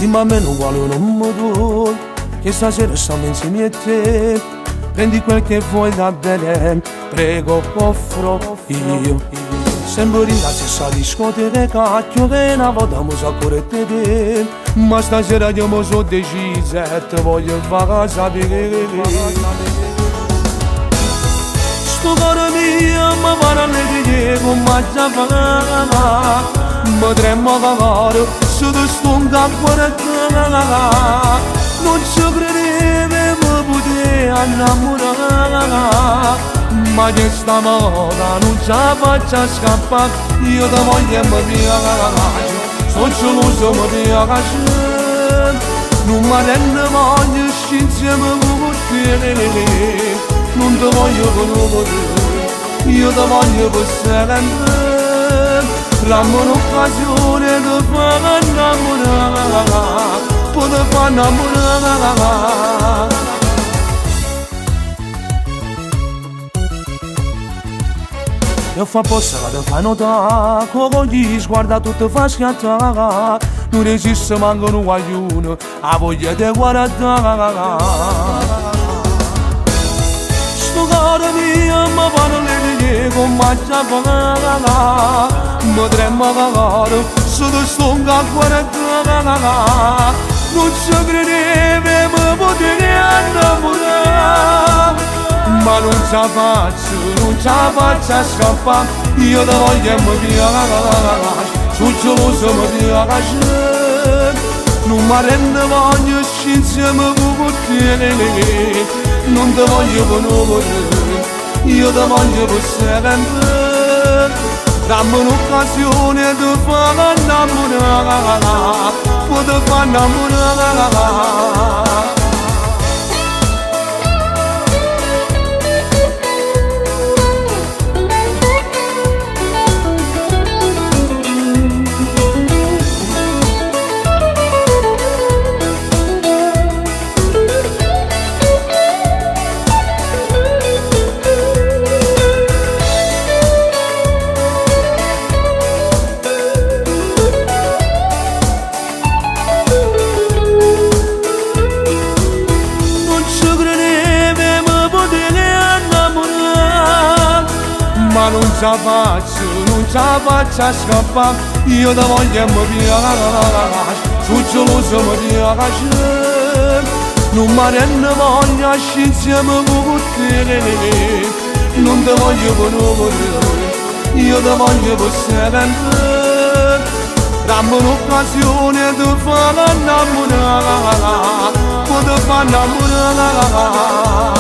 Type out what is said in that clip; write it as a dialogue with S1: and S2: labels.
S1: Dimmi a me non vuole un uomo che stasera stiamo insieme a te. Prendi quel che vuoi da bere, prego offro io. Sempre in la stessa discoteca, che una volta mi sa corrette te. Ma stasera io mi sono decisa e te voglio far sapere. Sto cuore mio mi pare alle come già fa. Mi tremo cagare, se ti sto un capo non ci credevo mi potevo innamorare. Ma questa moda non ce la faccio scappare. Io ti voglio e mi piace, sono geloso e mi piace. Non mi rendo voglio stare insieme con te. Non ti voglio conoscere, io ti voglio per sempre. Dammi un'occasione di far innamorare, per far innamorare. Io fa apposta che ti fai notare, con gli sguardi tutto fa schiattare. Non esiste manco un guaglione, a voglia di guardare. Sto cuore mio mi parli di come già fa. Mi tremo cagare, se ti sto a guardare. Non ci credevo mi potevo innamorare. Ma non ce la faccio scappare. Io ti voglio e mi piace, sono geloso e mi piace. Non mi rendo voglio stare insieme con te. Non ti voglio conoscere, io ti voglio per sempre. Dammi un'occasione di far innamorare, per far innamorare. Ma non ce la faccio scappare. Io ti voglio e mi piace, sono geloso e mi piace. Non mi rendo voglio stare insieme con te. Non ti voglio conoscere, io ti voglio per sempre. Dammi un'occasione di far innamorare, per far innamorare.